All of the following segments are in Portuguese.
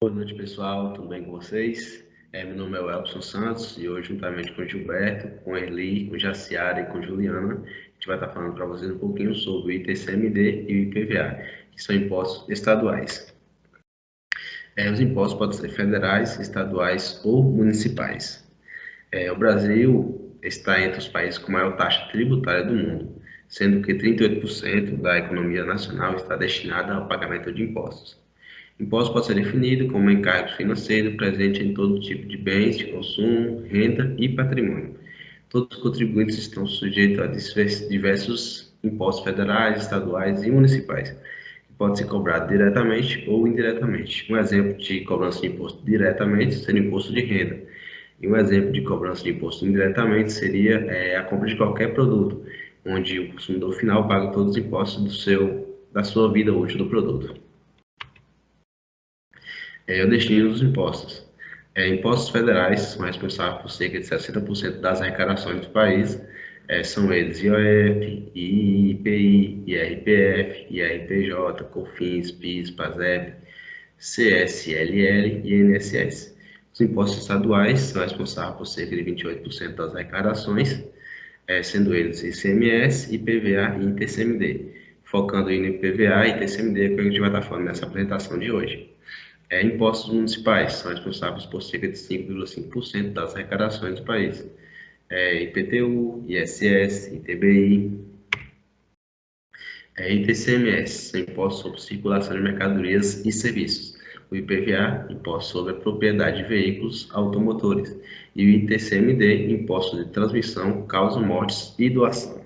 Boa noite, pessoal. Tudo bem com vocês? Meu nome é Elson Santos e hoje, juntamente com o Gilberto, com a Erli, com Jaciara e com a Juliana, a gente vai estar falando para vocês um pouquinho sobre o ITCMD e o IPVA, que são impostos estaduais. Os impostos podem ser federais, estaduais ou municipais. O Brasil está entre os países com maior taxa tributária do mundo, sendo que 38% da economia nacional está destinada ao pagamento de impostos. Imposto pode ser definido como um encargo financeiro presente em todo tipo de bens de consumo, renda e patrimônio. Todos os contribuintes estão sujeitos a diversos impostos federais, estaduais e municipais, que podem ser cobrados diretamente ou indiretamente. Um exemplo de cobrança de imposto diretamente seria o imposto de renda. E um exemplo de cobrança de imposto indiretamente seria a compra de qualquer produto, onde o consumidor final paga todos os impostos da sua vida útil do produto. O destino dos impostos. Impostos federais são responsáveis por cerca de 60% das arrecadações do país. São eles IOF, IPI, IRPF, IRPJ, COFINS, PIS, PASEP, CSLL e INSS. Os impostos estaduais são responsáveis por cerca de 28% das arrecadações, sendo eles ICMS, IPVA e ITCMD. Focando em IPVA e ITCMD, que a gente vai estar falando nessa apresentação de hoje. Impostos municipais são responsáveis por cerca de 5,5% das arrecadações do país. IPTU, ISS, ITBI, ITCMS, são impostos sobre circulação de mercadorias e serviços. O IPVA, imposto sobre a propriedade de veículos automotores. E o ITCMD, imposto de transmissão, causa mortes e doação.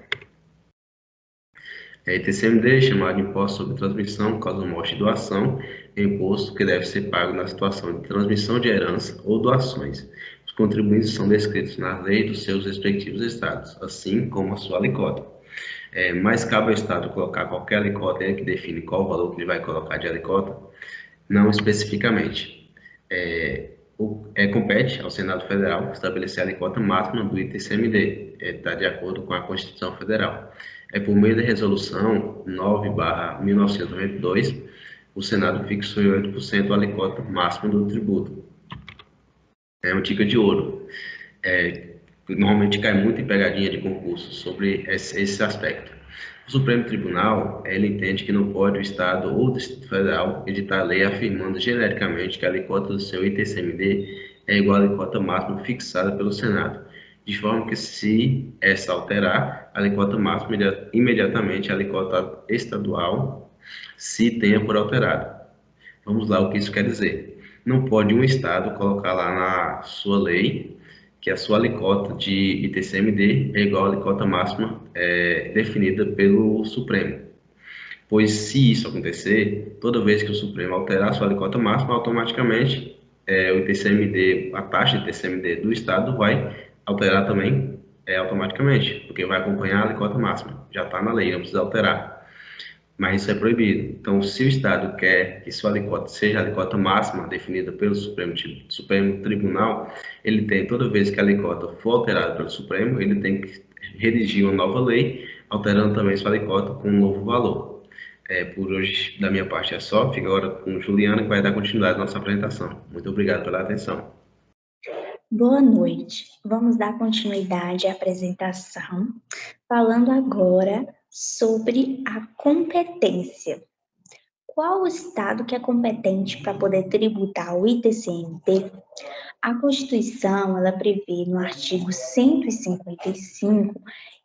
ITCMD, chamado de Imposto sobre Transmissão, Causa Morte e Doação, é imposto que deve ser pago na situação de transmissão de herança ou doações. Os contribuintes são descritos nas leis dos seus respectivos estados, assim como a sua alíquota. Mas cabe ao estado colocar qualquer alíquota, ele que define qual o valor que ele vai colocar de alíquota, não especificamente. Compete ao Senado Federal estabelecer a alíquota máxima do ITCMD, está de acordo com a Constituição Federal. Por meio da Resolução 9/1992, o Senado fixou em 8% a alíquota máxima do tributo. É uma dica de ouro. Normalmente cai muito em pegadinha de concurso sobre esse aspecto. O Supremo Tribunal, ele entende que não pode o Estado ou o Distrito Federal editar lei afirmando genericamente que a alíquota do seu ITCMD é igual à alíquota máxima fixada pelo Senado, de forma que, se essa alterar, a alíquota máxima imediatamente a alíquota estadual se tenha por alterado. Vamos lá, o que isso quer dizer? Não pode um Estado colocar lá na sua lei que a sua alíquota de ITCMD é igual à alíquota máxima definida pelo Supremo. Pois, se isso acontecer, toda vez que o Supremo alterar a sua alíquota máxima, automaticamente o ITCMD, a taxa de ITCMD do Estado vai alterar também automaticamente, porque vai acompanhar a alíquota máxima. Já está na lei, não precisa alterar. Mas isso é proibido. Então, se o Estado quer que sua alíquota seja a alíquota máxima definida pelo Supremo Tribunal, ele tem, toda vez que a alíquota for alterada pelo Supremo, ele tem que redigir uma nova lei, alterando também sua alíquota com um novo valor. Por hoje, da minha parte, é só. Fica agora com Juliana, que vai dar continuidade à nossa apresentação. Muito obrigado pela atenção. Boa noite. Vamos dar continuidade à apresentação, falando agora sobre a competência. Qual o estado que é competente para poder tributar o ITCMD? A Constituição, ela prevê no artigo 155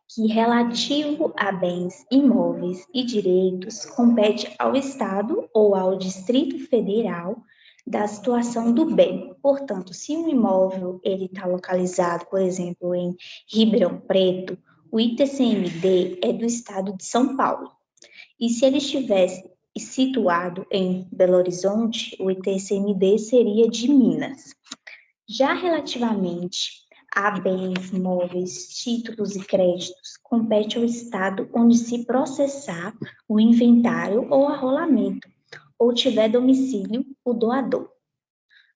que, relativo a bens imóveis e direitos, compete ao Estado ou ao Distrito Federal da situação do bem. Portanto, se um imóvel ele está localizado, por exemplo, em Ribeirão Preto, o ITCMD é do Estado de São Paulo. E se ele estivesse situado em Belo Horizonte, o ITCMD seria de Minas. Já relativamente a bens móveis, títulos e créditos, compete ao Estado onde se processar o inventário ou arrolamento, ou tiver domicílio o doador.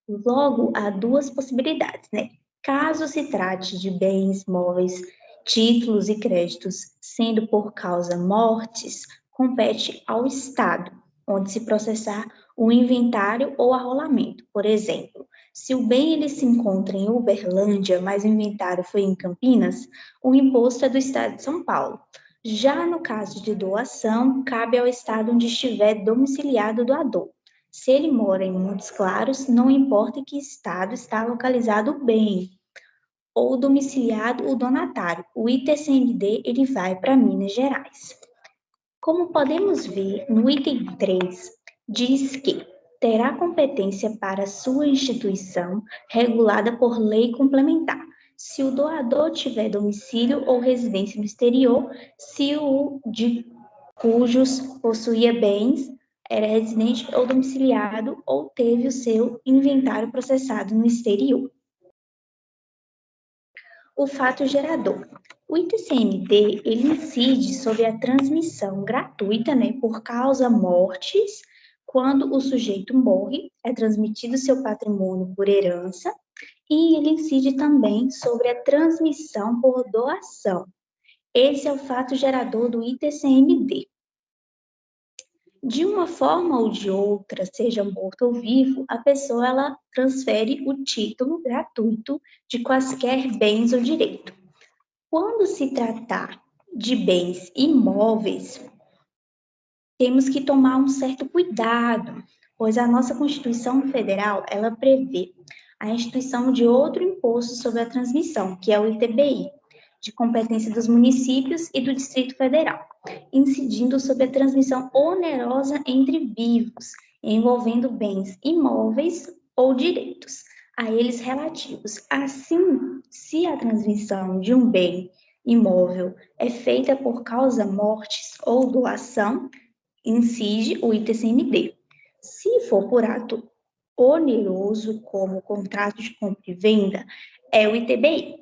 Logo, há duas possibilidades, né? Caso se trate de bens móveis, títulos e créditos, sendo por causa mortes, compete ao Estado, onde se processar o inventário ou arrolamento. Por exemplo, se o bem ele se encontra em Uberlândia, mas o inventário foi em Campinas, o imposto é do Estado de São Paulo. Já no caso de doação, cabe ao Estado onde estiver domiciliado o doador. Se ele mora em Montes Claros, não importa em que estado está localizado o bem, ou domiciliado o donatário. O ITCMD ele vai para Minas Gerais. Como podemos ver, no item 3, diz que terá competência para sua instituição regulada por lei complementar, se o doador tiver domicílio ou residência no exterior, se o de cujos possuía bens era residente ou domiciliado ou teve o seu inventário processado no exterior. O fato gerador. O ITCMD, ele incide sobre a transmissão gratuita, por causa mortis, quando o sujeito morre, é transmitido seu patrimônio por herança, e ele incide também sobre a transmissão por doação. Esse é o fato gerador do ITCMD. De uma forma ou de outra, seja morto ou vivo, a pessoa ela transfere o título gratuito de quaisquer bens ou direito. Quando se tratar de bens imóveis, temos que tomar um certo cuidado, pois a nossa Constituição Federal, ela prevê a instituição de outro imposto sobre a transmissão, que é o ITBI, de competência dos municípios e do Distrito Federal, incidindo sobre a transmissão onerosa entre vivos, envolvendo bens imóveis ou direitos a eles relativos. Assim, se a transmissão de um bem imóvel é feita por causa mortis ou doação, incide o ITCMD. Se for por ato oneroso, como contrato de compra e venda, é o ITBI.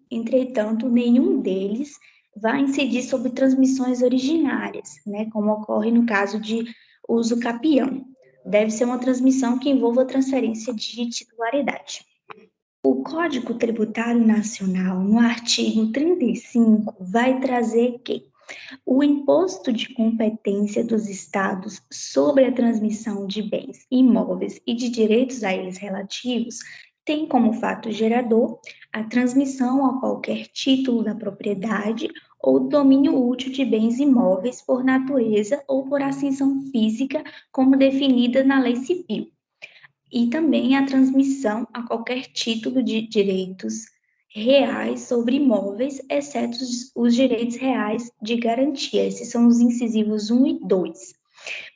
Entretanto, nenhum deles vai incidir sobre transmissões originárias, como ocorre no caso de uso capião. Deve ser uma transmissão que envolva transferência de titularidade. O Código Tributário Nacional, no artigo 35, vai trazer que o imposto de competência dos estados sobre a transmissão de bens imóveis e de direitos a eles relativos tem como fato gerador a transmissão a qualquer título da propriedade ou domínio útil de bens imóveis por natureza ou por ascensão física, como definida na Lei Civil, e também a transmissão a qualquer título de direitos reais sobre imóveis, exceto os direitos reais de garantia. Esses são os incisivos 1 e 2.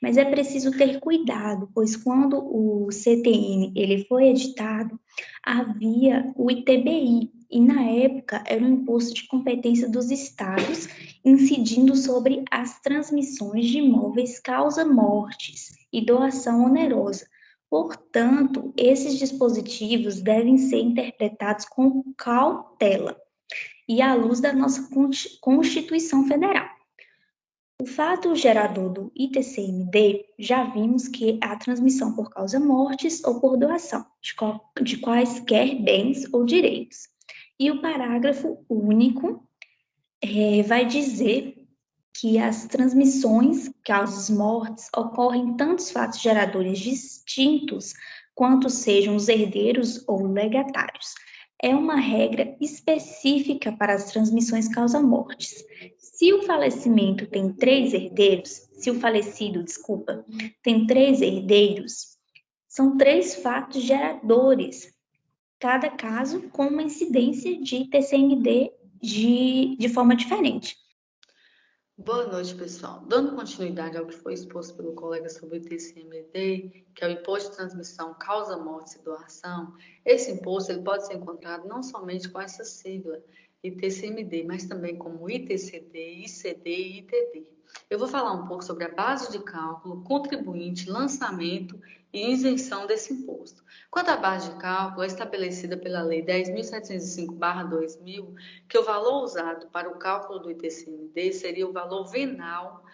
Mas é preciso ter cuidado, pois quando o CTN ele foi editado, havia o ITBI, e na época era um imposto de competência dos estados, incidindo sobre as transmissões de imóveis causa mortis e doação onerosa. Portanto, esses dispositivos devem ser interpretados com cautela e à luz da nossa Constituição Federal. O fato gerador do ITCMD, já vimos que é a transmissão por causa mortis ou por doação de quaisquer bens ou direitos. E o parágrafo único vai dizer que as transmissões, causas mortes, ocorrem tantos fatos geradores distintos quanto sejam os herdeiros ou legatários. É uma regra específica para as transmissões causa-mortes. Se o falecimento tem 3 herdeiros, se o falecido, tem 3 herdeiros, são 3 fatos geradores, cada caso com uma incidência de TCMD de forma diferente. Boa noite, pessoal. Dando continuidade ao que foi exposto pelo colega sobre o ITCMD, que é o Imposto de Transmissão Causa Morte e Doação, esse imposto ele pode ser encontrado não somente com essa sigla, ITCMD, mas também como ITCD, ICD e ITD. Eu vou falar um pouco sobre a base de cálculo, contribuinte, lançamento e isenção desse imposto. Quanto à base de cálculo, é estabelecida pela Lei 10.705/2000, que o valor usado para o cálculo do ITCMD seria o valor venal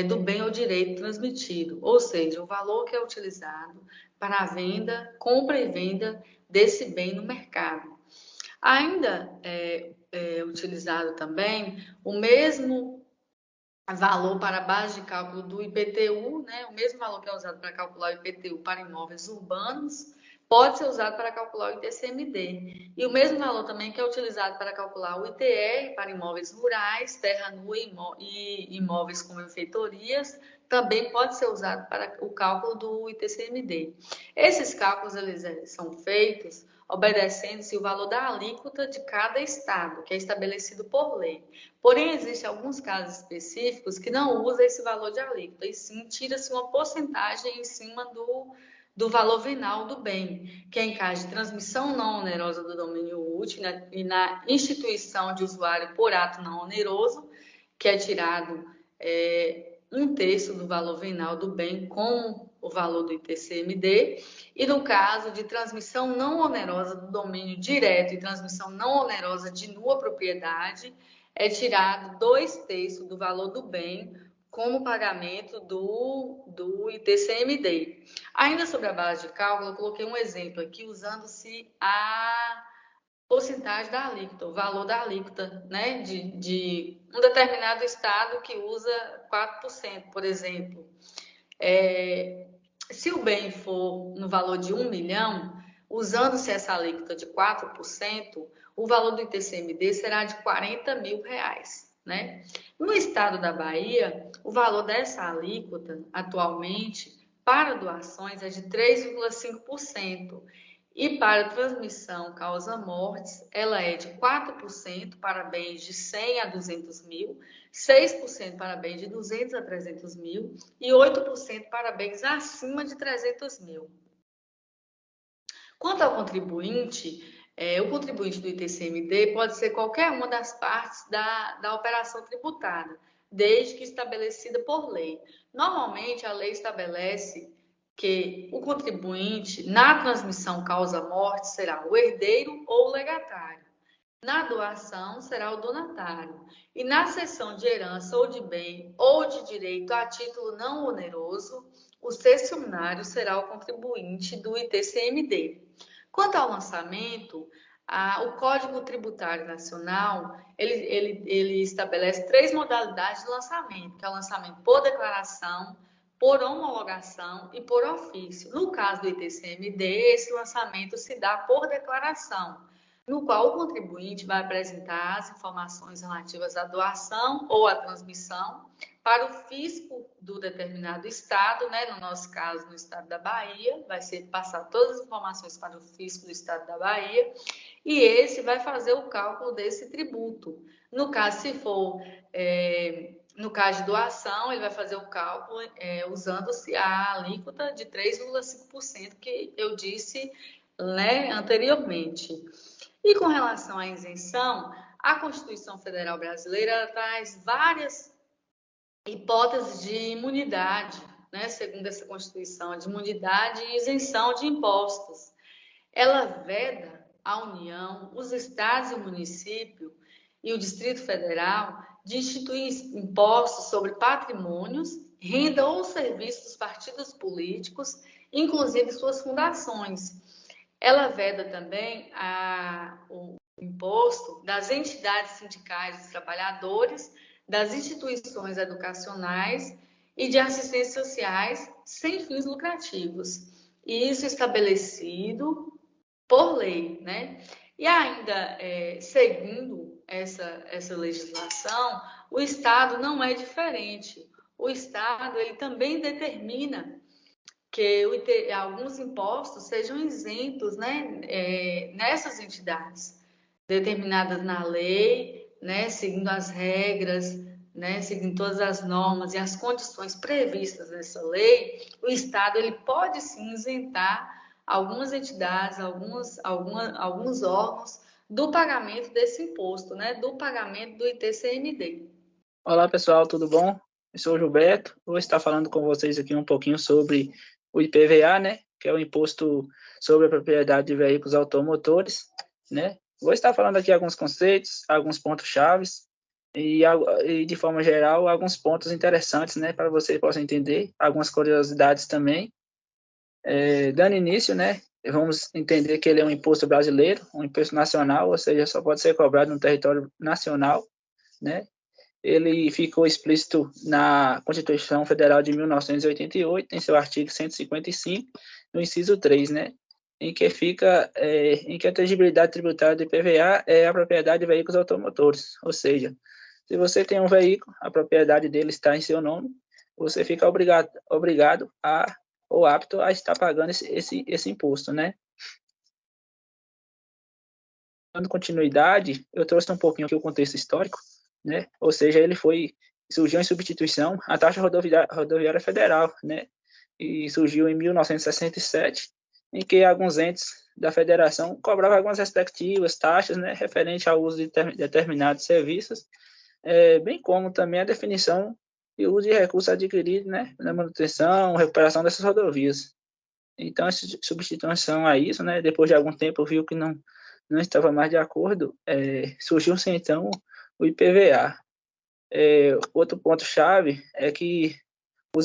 do bem ou direito transmitido, ou seja, o valor que é utilizado para a venda, compra e venda desse bem no mercado. Ainda é utilizado também o mesmo valor para a base de cálculo do IPTU, né? O mesmo valor que é usado para calcular o IPTU para imóveis urbanos, pode ser usado para calcular o ITCMD. E o mesmo valor também que é utilizado para calcular o ITR para imóveis rurais, terra nua e imóveis com benfeitorias, também pode ser usado para o cálculo do ITCMD. Esses cálculos eles são feitos obedecendo-se o valor da alíquota de cada estado, que é estabelecido por lei. Porém, existem alguns casos específicos que não usam esse valor de alíquota, e sim tira-se uma porcentagem em cima do valor venal do bem, que é em caso de transmissão não onerosa do domínio útil, né, e na instituição de usuário por ato não oneroso, que é tirado 1/3 do valor venal do bem com o valor do ITCMD, e no caso de transmissão não onerosa do domínio direto e transmissão não onerosa de nua propriedade, é tirado 2/3 do valor do bem como pagamento do ITCMD. Ainda sobre a base de cálculo, eu coloquei um exemplo aqui usando-se a porcentagem da alíquota, o valor da alíquota, né, de um determinado estado que usa 4%, por exemplo. Se o bem for no valor de 1 milhão, usando-se essa alíquota de 4%, o valor do ITCMD será de R$40 mil, né? No estado da Bahia, o valor dessa alíquota, atualmente, para doações é de 3,5%. E para transmissão causa-mortes, ela é de 4% para bens de 100 a 200 mil, 6% para bens de 200 a 300 mil e 8% para bens acima de 300 mil. Quanto ao contribuinte, o contribuinte do ITCMD pode ser qualquer uma das partes da operação tributada, desde que estabelecida por lei. Normalmente, a lei estabelece que o contribuinte, na transmissão causa-morte, será o herdeiro ou o legatário. Na doação, será o donatário. E na cessão de herança ou de bem ou de direito a título não oneroso, o cessionário será o contribuinte do ITCMD. Quanto ao lançamento, o Código Tributário Nacional, ele estabelece 3 modalidades de lançamento, que é o lançamento por declaração, por homologação e por ofício. No caso do ITCMD, esse lançamento se dá por declaração, no qual o contribuinte vai apresentar as informações relativas à doação ou à transmissão para o fisco do determinado estado, né? No nosso caso, no estado da Bahia, vai ser passar todas as informações para o fisco do estado da Bahia, e esse vai fazer o cálculo desse tributo. No caso, se for no caso de doação, ele vai fazer o cálculo usando-se a alíquota de 3,5% que eu disse, né, anteriormente. E com relação à isenção, a Constituição Federal Brasileira traz várias hipóteses de imunidade, né, segundo essa Constituição, de imunidade e isenção de impostos. Ela veda à União, os estados e o município e o Distrito Federal de instituir impostos sobre patrimônios, renda ou serviços dos partidos políticos, inclusive suas fundações. Ela veda também o imposto das entidades sindicais dos trabalhadores, das instituições educacionais e de assistência sociais sem fins lucrativos. E isso estabelecido por lei, né? E ainda, seguindo essa legislação, o Estado não é diferente. O Estado ele também determina que alguns impostos sejam isentos, né, nessas entidades, determinadas na lei, né, seguindo as regras, né, seguindo todas as normas e as condições previstas nessa lei, o Estado ele pode sim isentar algumas entidades, alguns órgãos do pagamento desse imposto, né, do pagamento do ITCMD. Olá pessoal, tudo bom? Eu sou o Gilberto, vou estar falando com vocês aqui um pouquinho sobre o IPVA, né, que é o Imposto sobre a Propriedade de Veículos Automotores, né. Vou estar falando aqui alguns conceitos, alguns pontos chaves e de forma geral alguns pontos interessantes, né, para você possa entender, algumas curiosidades também. Dando início, né, vamos entender que ele é um imposto brasileiro, um imposto nacional, ou seja, só pode ser cobrado no território nacional, né. ele ficou explícito na Constituição Federal de 1988, em seu artigo 155, no inciso 3, né? Em que a tangibilidade tributária do IPVA é a propriedade de veículos automotores, ou seja, se você tem um veículo, a propriedade dele está em seu nome, você fica obrigado ou apto a estar pagando esse imposto, né? Dando continuidade, eu trouxe um pouquinho aqui o contexto histórico, né? Ou seja, surgiu em substituição à taxa rodoviária federal, né? E surgiu em 1967, em que alguns entes da federação cobravam algumas respectivas taxas, né, referente ao uso de determinados serviços, bem como também a definição e uso de recursos adquiridos, né, na manutenção, recuperação dessas rodovias. Então, essa substituição a isso, né, depois de algum tempo viu que não estava mais de acordo, surgiu-se então o IPVA. Outro ponto-chave é que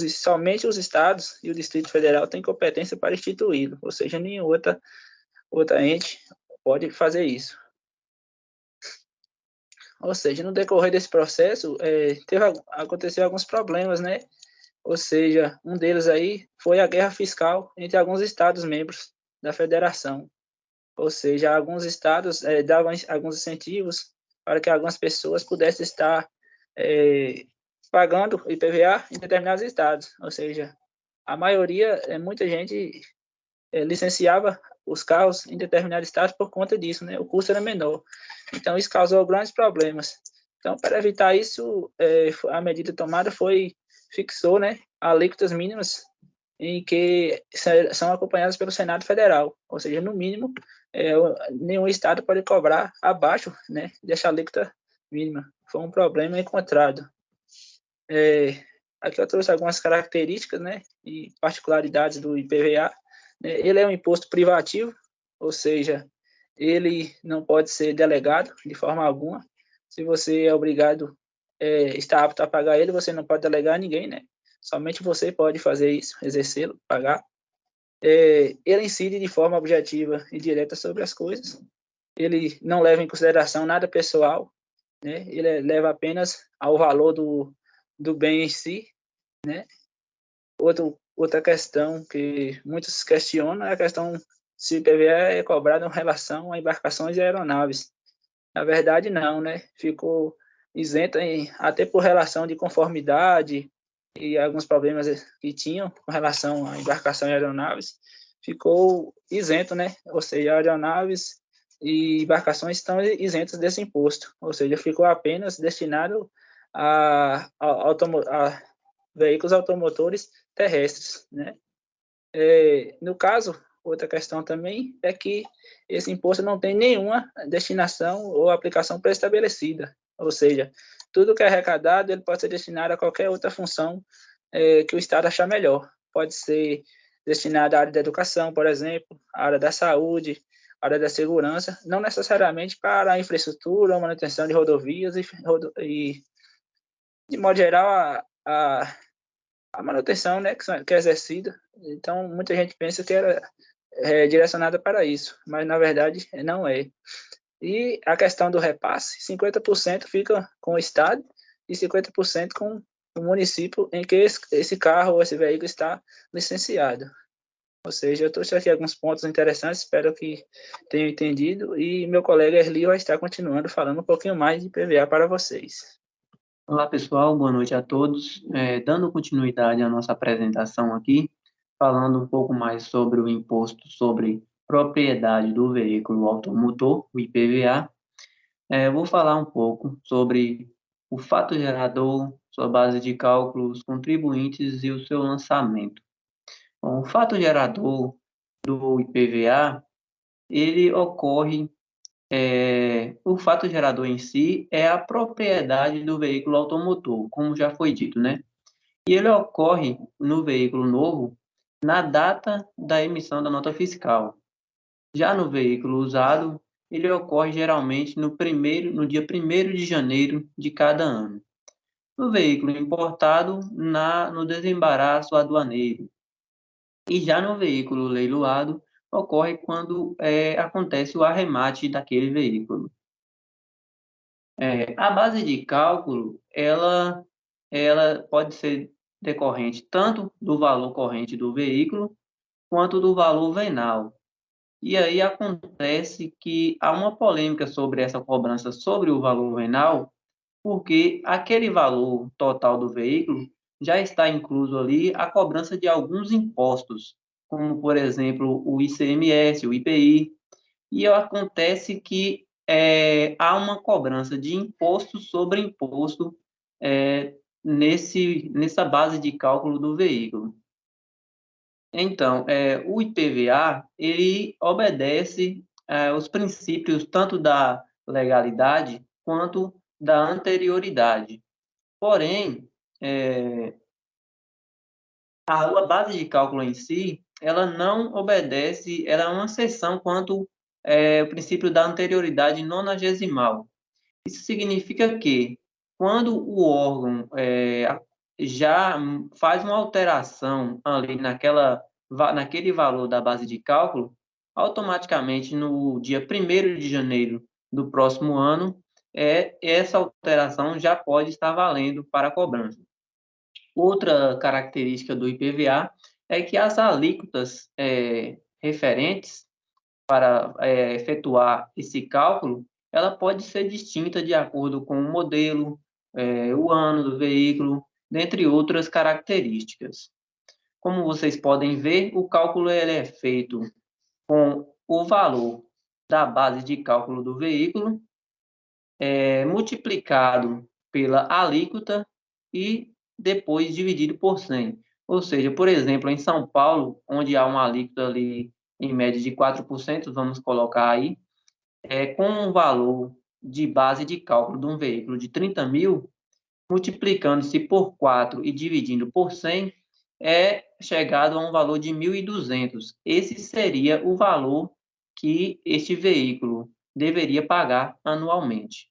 somente os estados e o Distrito Federal têm competência para instituí-lo, ou seja, nenhuma outra ente pode fazer isso. Ou seja, no decorrer desse processo, aconteceu alguns problemas, né? Ou seja, um deles aí foi a guerra fiscal entre alguns estados membros da federação. Ou seja, alguns estados davam alguns incentivos para que algumas pessoas pudessem estar pagando IPVA em determinados estados. Ou seja, a maioria, muita gente licenciava os carros em determinados estados por conta disso, né? O custo era menor. Então, isso causou grandes problemas. Então, para evitar isso, a medida tomada fixou, né, alíquotas mínimas em que são acompanhadas pelo Senado Federal, ou seja, no mínimo, nenhum estado pode cobrar abaixo, né, dessa alíquota mínima. Foi um problema encontrado. Aqui eu trouxe algumas características, né, e particularidades do IPVA. Ele é um imposto privativo, ou seja, ele não pode ser delegado de forma alguma. Se você é obrigado, está apto a pagar ele, você não pode delegar a ninguém, né? Somente você pode fazer isso, exercê-lo, pagar. Ele incide de forma objetiva e direta sobre as coisas. Ele não leva em consideração nada pessoal, né? Ele leva apenas ao valor do bem em si, né? Outra questão que muitos questionam é a questão se o IPVA é cobrado em relação a embarcações e aeronaves. Na verdade, não, né? Ficou isento até por relação de conformidade e alguns problemas que tinham com relação à embarcação e aeronaves, ficou isento, né? Ou seja, aeronaves e embarcações estão isentas desse imposto, ou seja, ficou apenas destinado a veículos automotores terrestres, né? No caso, outra questão também é que esse imposto não tem nenhuma destinação ou aplicação pré-estabelecida, ou seja, tudo que é arrecadado ele pode ser destinado a qualquer outra função que o Estado achar melhor. Pode ser destinado à área da educação, por exemplo, à área da saúde, à área da segurança, não necessariamente para a infraestrutura, a manutenção de rodovias e de modo geral, a manutenção, né, que é exercida. Então, muita gente pensa que era direcionada para isso, mas na verdade não é. E a questão do repasse, 50% fica com o Estado e 50% com o município em que esse carro ou esse veículo está licenciado. Ou seja, eu trouxe aqui alguns pontos interessantes, espero que tenham entendido, e meu colega Erli vai estar continuando falando um pouquinho mais de IPVA para vocês. Olá, pessoal, boa noite a todos. Dando continuidade à nossa apresentação aqui, falando um pouco mais sobre o imposto sobre propriedade do veículo automotor, o IPVA, vou falar um pouco sobre o fato gerador, sua base de cálculo, os contribuintes e o seu lançamento. Bom, o fato gerador do IPVA, ele ocorre o fato gerador em si é a propriedade do veículo automotor, como já foi dito, né? E ele ocorre no veículo novo na data da emissão da nota fiscal. Já no veículo usado, ele ocorre geralmente no dia 1º de janeiro de cada ano. No veículo importado, no desembaraço aduaneiro. E já no veículo leiloado, ocorre quando acontece o arremate daquele veículo. A base de cálculo, ela pode ser decorrente tanto do valor corrente do veículo quanto do valor venal. E aí acontece que há uma polêmica sobre essa cobrança sobre o valor venal, porque aquele valor total do veículo já está incluso ali a cobrança de alguns impostos, como, por exemplo, o ICMS, o IPI, e acontece que há uma cobrança de imposto sobre imposto nessa base de cálculo do veículo. Então, o IPVA, ele obedece os princípios tanto da legalidade quanto da anterioridade. Porém, a base de cálculo em si, ela não obedece, ela é uma exceção quanto ao princípio da anterioridade nonagesimal. Isso significa que, quando o órgão já faz uma alteração ali naquele valor da base de cálculo, automaticamente, no dia 1º de janeiro do próximo ano, essa alteração já pode estar valendo para a cobrança. Outra característica do IPVA é que as alíquotas referentes para efetuar esse cálculo, ela pode ser distinta de acordo com o modelo, o ano do veículo, dentre outras características. Como vocês podem ver, o cálculo ele é feito com o valor da base de cálculo do veículo, multiplicado pela alíquota e depois dividido por 100. Ou seja, por exemplo, em São Paulo, onde há uma alíquota ali em média de 4%, vamos colocar aí, com um valor de base de cálculo de um veículo de 30 mil, multiplicando-se por 4 e dividindo por 100, é chegado a um valor de 1.200. Esse seria o valor que este veículo deveria pagar anualmente.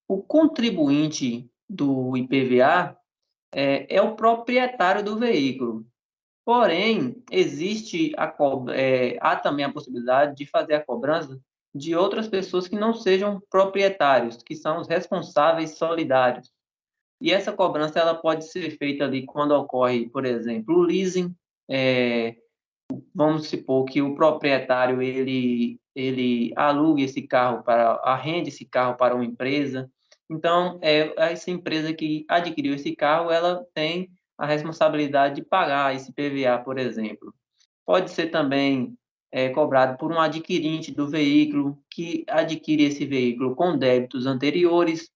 O contribuinte do IPVA é o proprietário do veículo. Porém, há também a possibilidade de fazer a cobrança de outras pessoas que não sejam proprietários, que são os responsáveis solidários. E essa cobrança ela pode ser feita ali quando ocorre, por exemplo, o leasing. Vamos supor que o proprietário ele alugue esse carro arrende esse carro para uma empresa. Então, essa empresa que adquiriu esse carro, ela tem a responsabilidade de pagar esse PVA, por exemplo. Pode ser também cobrado por um adquirente do veículo, que adquire esse veículo com débitos anteriores,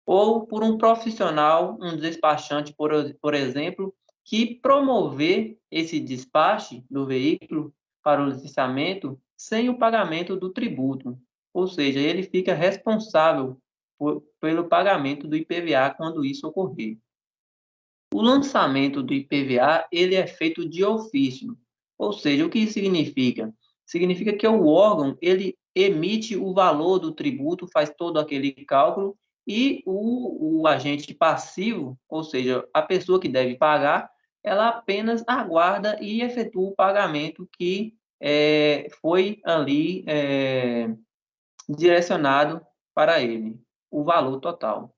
ou por um profissional, um despachante, por exemplo, que promover esse despache do veículo para o licenciamento sem o pagamento do tributo. Ou seja, ele fica responsável pelo pagamento do IPVA quando isso ocorrer. O lançamento do IPVA, ele é feito de ofício. Ou seja, o que isso significa? Significa que o órgão, ele emite o valor do tributo, faz todo aquele cálculo, e o agente passivo, ou seja, a pessoa que deve pagar, ela apenas aguarda e efetua o pagamento que foi ali direcionado para ele, o valor total.